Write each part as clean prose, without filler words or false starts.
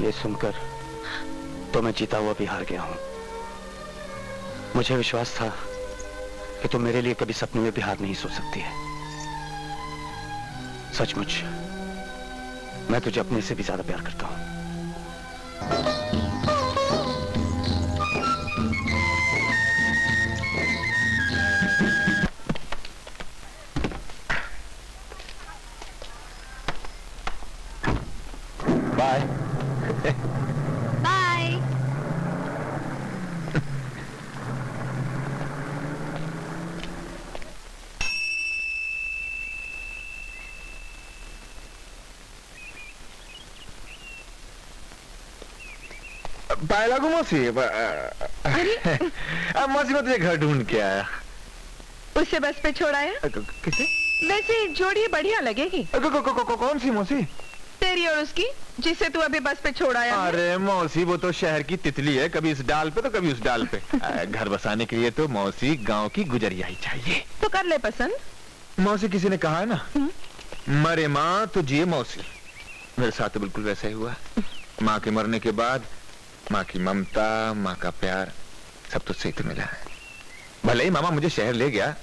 ये सुनकर तो मैं जीता हुआ भी हार गया हूं। मुझे विश्वास था कि तुम मेरे लिए कभी सपने में भी हार नहीं सो सकती है। सचमुच मैं तुझे अपने से भी ज्यादा प्यार करता हूं। Bye bye. बाय लागू मौसी। मौसी मैं तुझे घर ढूंढ के आया। उसे बस पे छोड़ाया? किसे? वैसे जोड़ी बढ़िया लगेगी। कौन सी मौसी? तेरी और उसकी, जिसे तू अभी बस पे छोड़ाया। अरे मौसी वो तो शहर की तितली है, कभी इस डाल पे तो कभी उस डाल पे। घर बसाने के लिए तो मौसी गांव की गुजरिया ही चाहिए। तो कर ले पसंद। मौसी किसी ने कहा है ना, मरे माँ तो जिए मौसी। मेरे साथ तो बिल्कुल वैसा ही हुआ। माँ के मरने के बाद माँ की ममता, माँ का प्यार सब तुझसे ही तो मिला है। भले ही मामा मुझे शहर ले गया,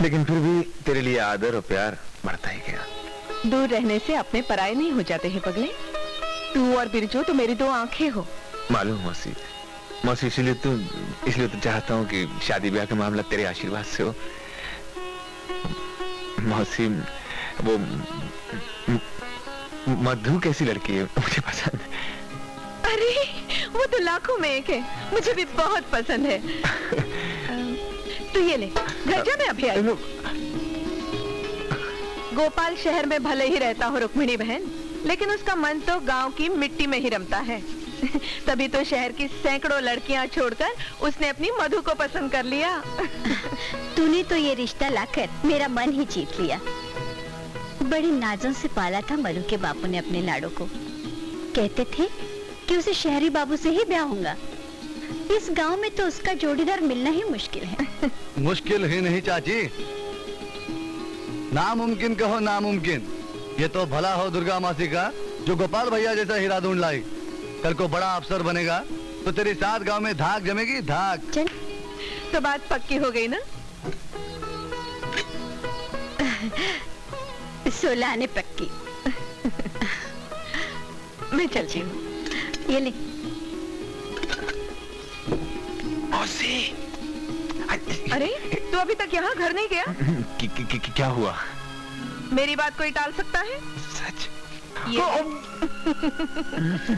लेकिन फिर भी तेरे लिए आदर और प्यार बढ़ता ही गया। दूर रहने से अपने पराये नहीं हो जाते हैं पगले। तू और बिरजू तो मेरी दो आंखें हो। मालूम मौसी, मौसी इसलिए तो चाहता हूँ कि शादी ब्याह का मामला तेरे आशीर्वाद से हो। मौसी वो मधु कैसी लड़की है, मुझे पसंद है। अरे वो तो लाखों में एक है, मुझे भी बहुत पसंद है। तू ये ले, घर जा, मैं अभी आई। गोपाल शहर में भले ही रहता हो रुक्मिणी बहन, लेकिन उसका मन तो गांव की मिट्टी में ही रमता है। तभी तो शहर की सैकड़ों लड़कियां छोड़कर उसने अपनी मधु को पसंद कर लिया। तूने तो ये रिश्ता लाकर मेरा मन ही जीत लिया। बड़ी नाजों से पाला था मधु के बापू ने अपने लाड़ों को। कहते थे कि उसे शहरी बाबू से ही ब्याह होगा। इस गांव में तो उसका जोड़ीदार मिलना ही मुश्किल है। मुश्किल ही नहीं चाची, नामुमकिन कहो नामुमकिन। ये तो भला हो दुर्गा मासी का जो गोपाल भैया जैसा हीरा ढूंढ लाई। कल को बड़ा अफसर बनेगा तो तेरी साथ गांव में धाक जमेगी, धाक। चल, तो बात पक्की हो गई ना? 16 आने पक्की। मैं चलती हूँ। ये ले। अरे तू अभी तक यहाँ घर नहीं गया? क्या हुआ? मेरी बात कोई टाल सकता है? सच? ये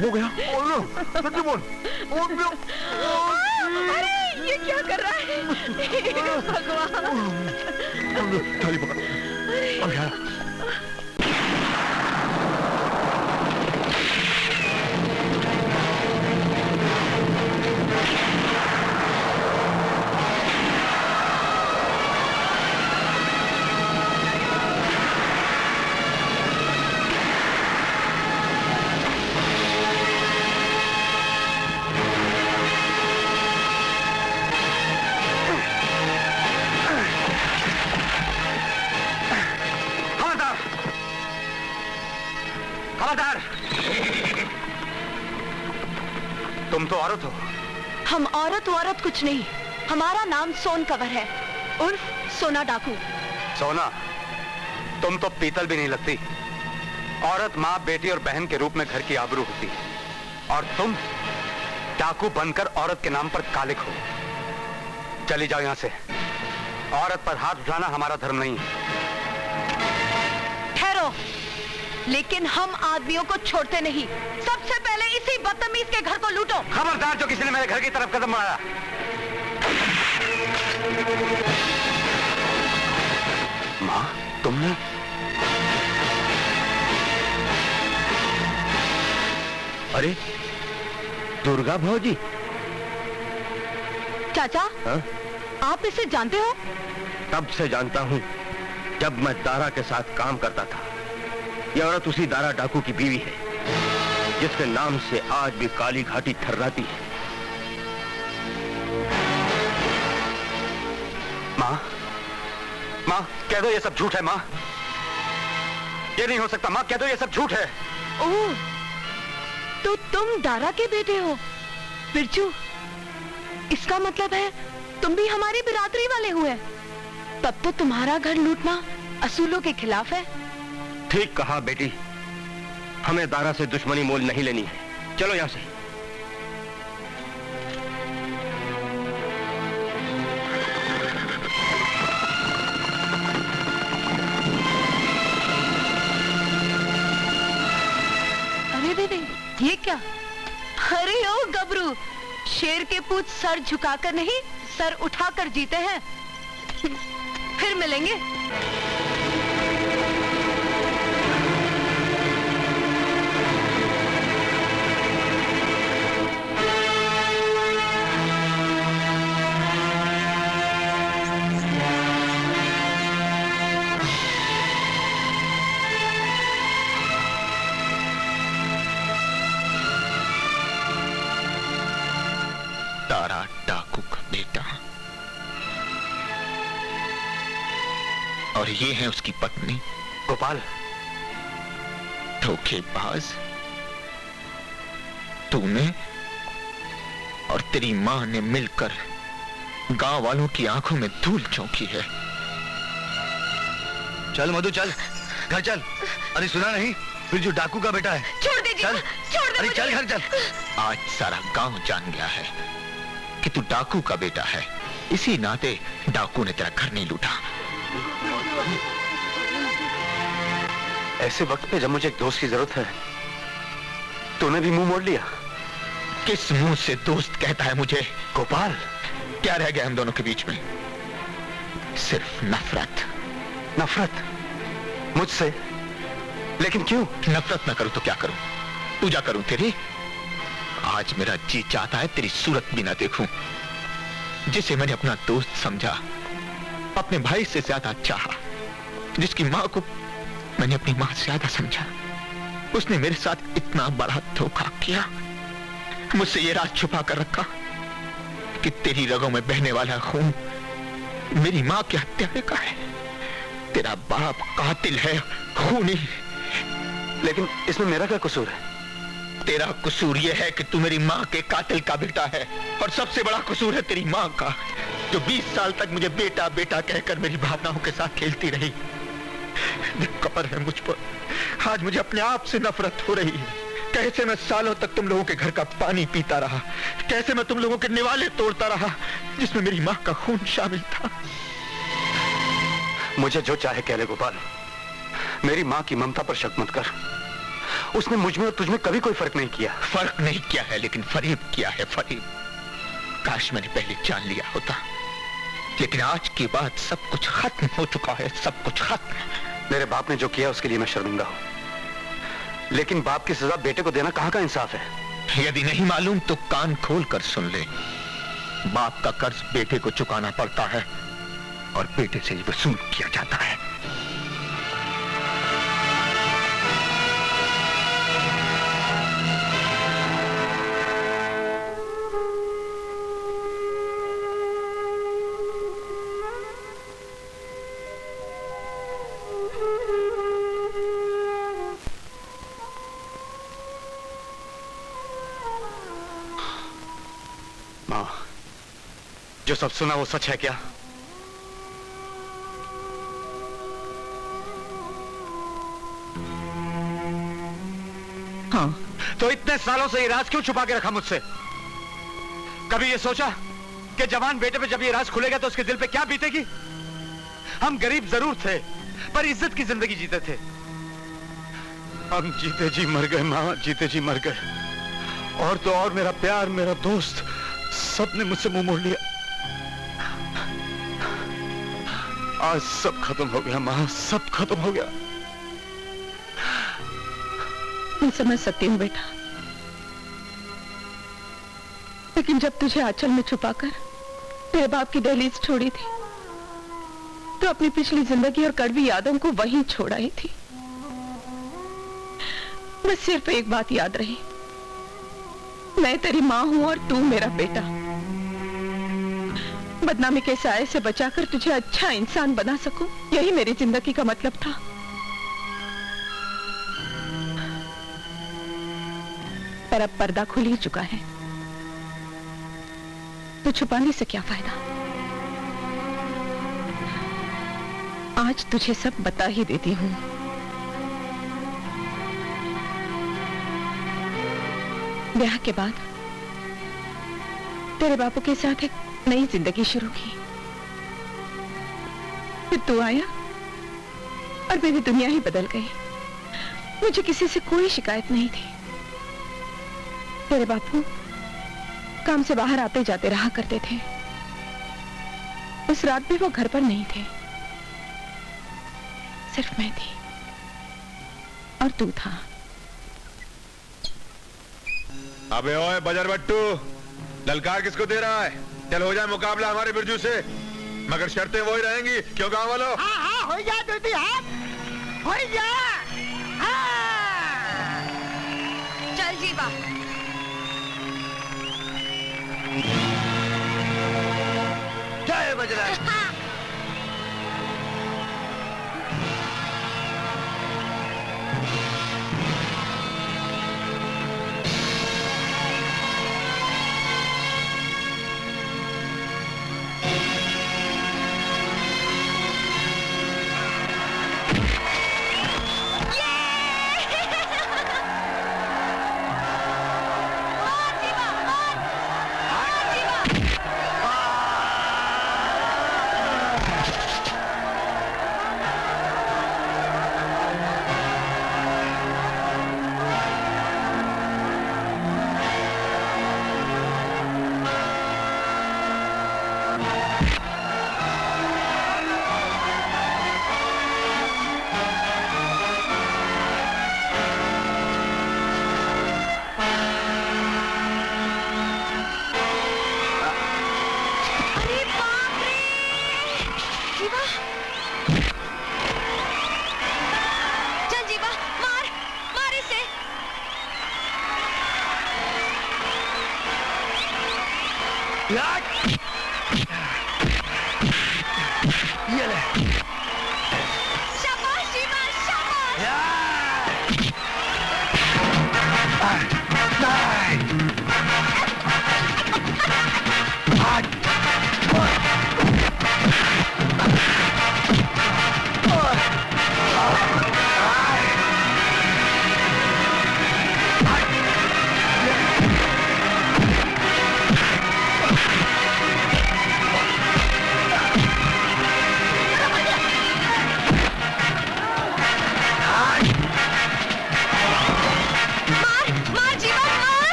हो गया। सच बोल। अरे ये क्या कर रहा है? भगवान। थाली पकड़। अब यार। तुम तो औरत हो। हम औरत कुछ नहीं, हमारा नाम सोन कंवर है, उर्फ सोना डाकू। सोना, तुम तो पीतल भी नहीं लगती। औरत माँ, बेटी और बहन के रूप में घर की आबरू होती है, और तुम डाकू बनकर औरत के नाम पर कालिक हो। चली जाओ यहाँ से। औरत पर हाथ उठाना हमारा धर्म नहीं है। ठहरो, लेकिन हम आदमियों को छोड़ते नहीं। सबसे पहले इसी बदतमीज के घर को लूटो। खबरदार जो किसी ने मेरे घर की तरफ कदम बढ़ाया। माँ, तुमने? अरे दुर्गा भौजी। चाचा, हा? आप इसे जानते हो? तब से जानता हूँ जब मैं दारा के साथ काम करता था। यह औरत उसी दारा डाकू की बीवी है जिसके नाम से आज भी काली घाटी थर्राती है। माँ, माँ कह दो ये सब झूठ है। माँ, ये नहीं हो सकता। माँ कह दो ये सब झूठ है। ओह, तो तुम दारा के बेटे हो बिरजू। इसका मतलब है तुम भी हमारी बिरादरी वाले हुए। तब तो तुम्हारा घर लूटना असूलों के खिलाफ है। ठीक कहा बेटी, हमें दारा से दुश्मनी मोल नहीं लेनी है। चलो यहां से। अरे दीदी, ये क्या? अरे ओ गबरू, शेर के पूछ सर झुकाकर नहीं, सर उठाकर जीते हैं। फिर मिलेंगे। दारा डाकू का बेटा, और ये है उसकी पत्नी। गोपाल, धोखेबाज, तूने और तेरी मां ने मिलकर गांव वालों की आंखों में धूल झोंकी है। चल मधु चल, घर चल। अरे सुना नहीं, बिरजू डाकू का बेटा है। छोड़ दीजिए, चल, छोड़ दे अरे मुझे। चल घर चल। आज सारा गांव जान गया है कि तू डाकू का बेटा है। इसी नाते डाकू ने तेरा घर नहीं लूटा। ऐसे वक्त पे जब मुझे एक दोस्त की जरूरत है, तूने भी मुंह मोड़ लिया। किस मुंह से दोस्त कहता है मुझे? गोपाल, क्या रह गया हम दोनों के बीच में? सिर्फ नफरत। नफरत मुझसे? लेकिन क्यों? नफरत ना करूं तो क्या करूं? पूजा करूं तेरी? आज मेरा जी चाहता है तेरी सूरत भी ना देखूं। जिसे मैंने अपना दोस्त समझा, अपने भाई से ज्यादा चाहा, जिसकी मां को मैंने अपनी मां से ज्यादा समझा, उसने मेरे साथ इतना बड़ा धोखा किया। मुझसे ये राज छुपा कर रखा कि तेरी रगों में बहने वाला खून मेरी मां के हत्यारे का है। तेरा बाप कातिल है, खूनी। लेकिन इसमें मेरा क्या कसूर है? तेरा कसूर यह है कि तू मेरी मां के कातिल का बेटा है, और सबसे बड़ा कसूर है तेरी मां का, जो 20 साल तक मुझे बेटा बेटा कहकर मेरी भावनाओं के साथ खेलती रही। कबर है मुझ पर। आज मुझे अपने आप से नफरत हो रही है। कैसे मैं सालों तक तुम लोगों के घर का पानी पीता रहा, कैसे मैं तुम लोगों के निवाले तोड़ता रहा जिसमें मेरी मां का खून शामिल था। मुझे जो चाहे कह ले गोपाल, मेरी मां की ममता पर शक मत कर। उसने मुझ में और तुझ में कभी कोई फर्क नहीं किया। फर्क नहीं किया है, लेकिन फरीब किया है, फरीब। काश मैंने पहले जान लिया होता, लेकिन आज के बाद सब कुछ खत्म हो चुका है, सब कुछ खत्म। मेरे बाप ने जो किया उसके लिए मैं शर्मिंदा हूं, लेकिन बाप की सजा बेटे को देना कहां का इंसाफ है? यदि नहीं मालूम तो कान खोल कर सुन ले। बाप का कर्ज बेटे को चुकाना पड़ता है, और बेटे से ही वसूल किया जाता है। मां, जो सब सुना वो सच है क्या? हाँ। तो इतने सालों से ये राज क्यों छुपा के रखा मुझसे? कभी ये सोचा कि जवान बेटे पे जब ये राज खुलेगा तो उसके दिल पे क्या बीतेगी? हम गरीब जरूर थे, पर इज्जत की जिंदगी जीते थे। हम जीते जी मर गए मां, जीते जी मर गए। और तो और मेरा प्यार, मेरा दोस्त, सब ने मुझसे मुंह मोड़ लिया। आज सब खत्म हो गया मां, सब खत्म हो गया। मैं समझ सकती हूँ बेटा, लेकिन जब तुझे आंचल में छुपाकर तेरे बाप की दहलीज छोड़ी थी, तो अपनी पिछली जिंदगी और कड़वी यादों को वहीं छोड़ आई थी। बस सिर्फ एक बात याद रही, मैं तेरी माँ हूं और तू मेरा बेटा। बदनामी के साए से बचाकर तुझे अच्छा इंसान बना सकूं, यही मेरी जिंदगी का मतलब था। पर अब पर्दा खुल ही चुका है, तो छुपाने से क्या फायदा। आज तुझे सब बता ही देती हूँ। ब्याह के बाद तेरे बापू के साथ एक नई जिंदगी शुरू की। फिर तू आया और मेरी दुनिया ही बदल गई। मुझे किसी से कोई शिकायत नहीं थी। तेरे बापू काम से बाहर आते जाते रहा करते थे। उस रात भी वो घर पर नहीं थे, सिर्फ मैं थी और तू था। अबे ओए बजर बट्टू, ललकार किसको दे रहा है? चल हो जाए मुकाबला हमारे बिरजू से, मगर शर्तें वही रहेंगी, क्यों गांव वालों? हाँ हाँ हो जा दीदी, हाँ हो जा। हाँ। चल जीवा। जय बजरंग। ये ले। शाबाश जीवा, शाबाश।